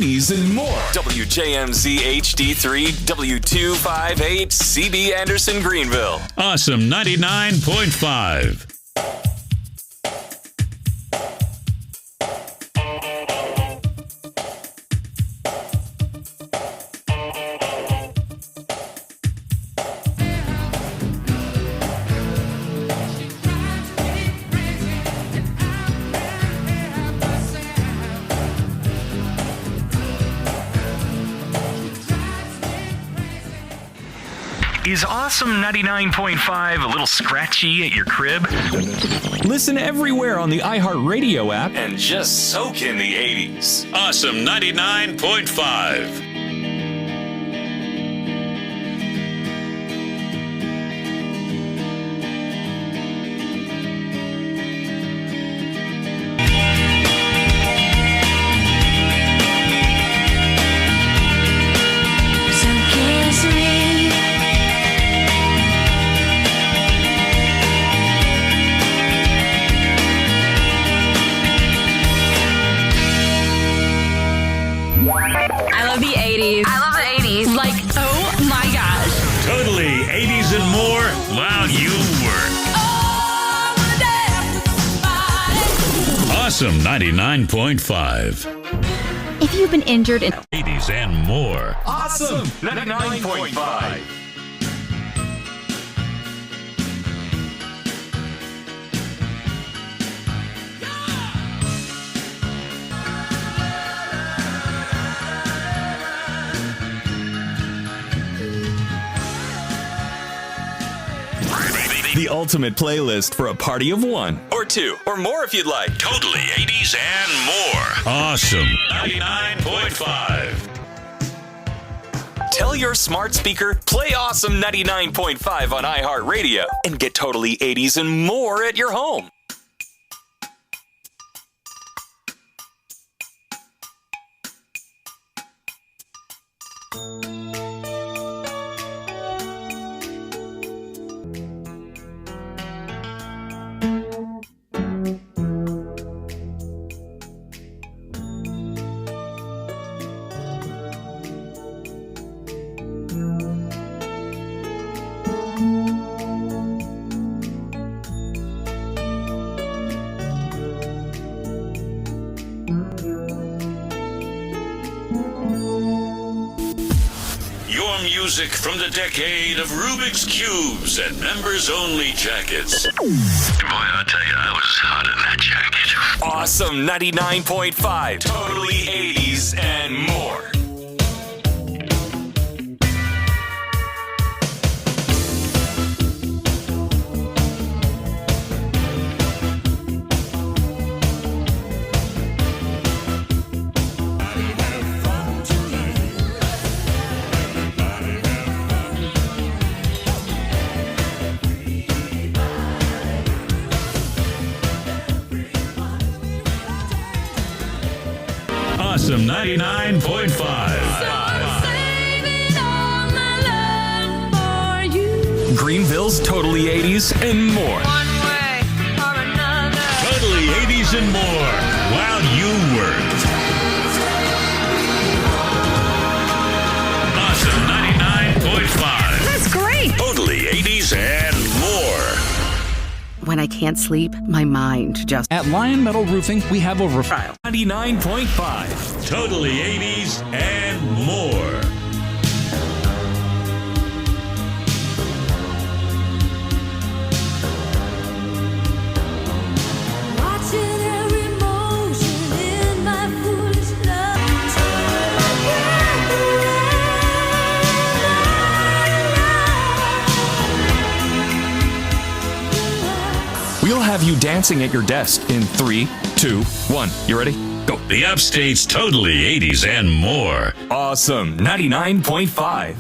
80s, and more. WJMZ-HD3, W258CB Anderson, Greenville. Awesome 99.5. Is Awesome 99.5 a little scratchy at your crib? Listen everywhere on the iHeartRadio app. And just soak in the 80s. Awesome 99.5. I love the 80s. Like, oh my gosh. Totally 80s and more while you work. Awesome 99.5. If you've been injured in 80s and more. Awesome 99.5. The ultimate playlist for a party of one. Or two, or more if you'd like. Totally 80s and more. Awesome 99.5. Tell your smart speaker, play Awesome 99.5 on iHeartRadio, and get totally 80s and more at your home. Music from the decade of Rubik's Cubes and members-only jackets. Boy, I'll tell you, I was hot in that jacket. Awesome 99.5. Totally 80s and more. Awesome 99.5. Greenville's totally 80s and more. Totally 80s and more while you work. Awesome 99.5. That's great. Totally 80s and more. When I can't sleep, my mind just... At Lion Metal Roofing, we have over 99.5. Totally 80s and more. We'll have you dancing at your desk in 3, 2, 1. You ready? Go. The Upstate's totally 80s and more. Awesome 99.5.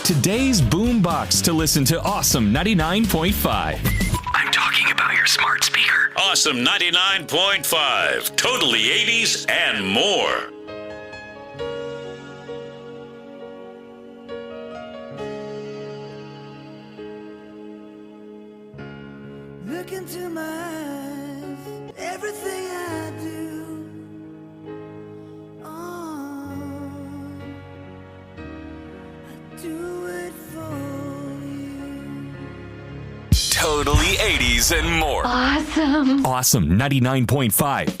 Today's boombox to listen to Awesome 99.5. I'm talking about your smart Awesome 99.5. Totally 80s and more. Look into my eyes, everything I do. I do it for you. Totally 80s and more. Awesome. Awesome 99.5.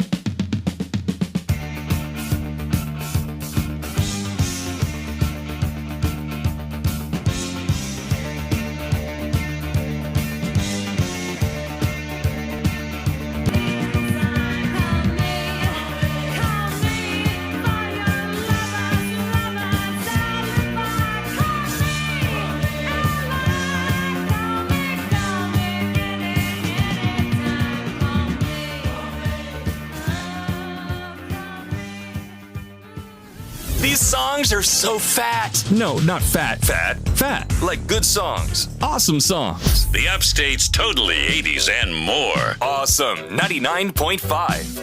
These songs are so fat. No, not fat. Fat? Fat. Like good songs. Awesome songs. The Upstate's Totally 80s and more. Awesome 99.5.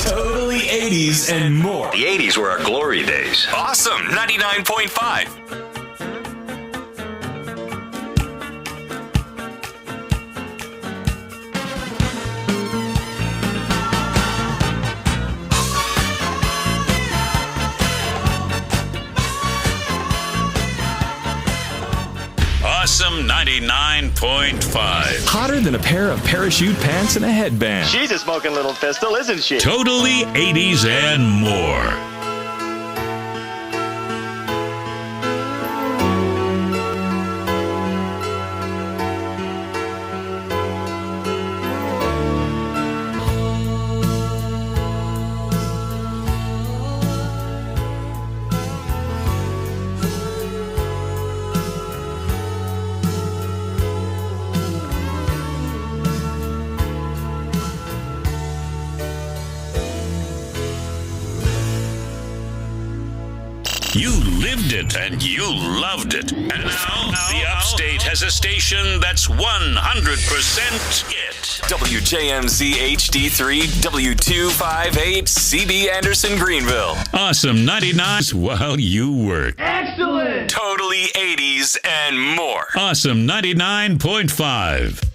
Totally 80s and more. The 80s were our glory days. Awesome 99.5. Awesome 99.5. Hotter than a pair of parachute pants and a headband. She's a smoking little pistol, isn't she? Totally 80s and more. You lived it and you loved it. And now the Upstate has a station that's 100% it. WJMZ-HD3, W258CB Anderson, Greenville. Awesome 99 while you work. Excellent! Totally 80s and more. Awesome 99.5.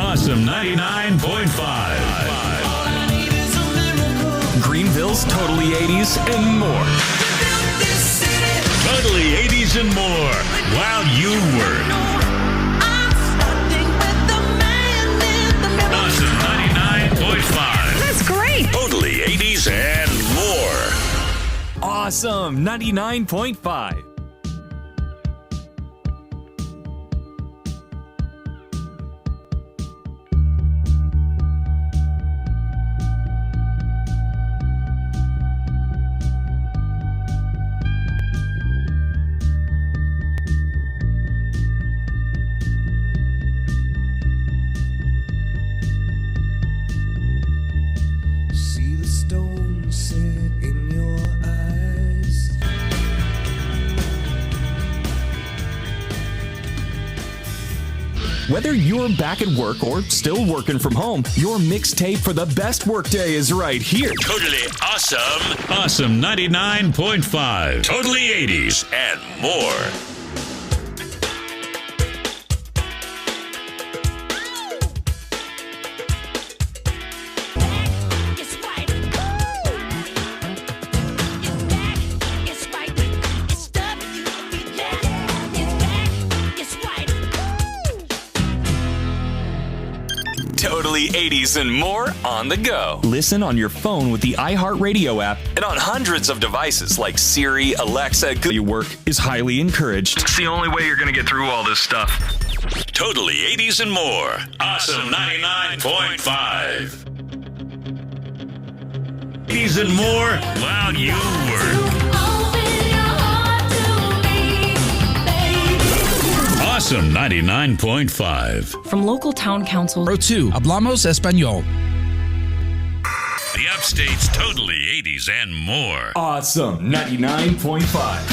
Awesome 99.5. Greenville's Totally 80s and more. Totally 80s and more while you work. Awesome 99.5. That's great. Totally 80s and more. Awesome 99.5. See the stone set in your eyes. Whether you're back at work or still working from home, your mixtape for the best workday is right here. Totally awesome. Awesome 99.5. Totally 80s and more. totally 80s and more on the go. Listen on your phone with the iHeartRadio app. And on hundreds of devices like Siri, Alexa, Google. Your work is highly encouraged. It's the only way you're going to get through all this stuff. Totally 80s and more. Awesome 99.5. 80s and more while you work. Awesome 99.5. From local town council. Pro 2, Hablamos Español. The Upstate's totally 80s and more. Awesome 99.5.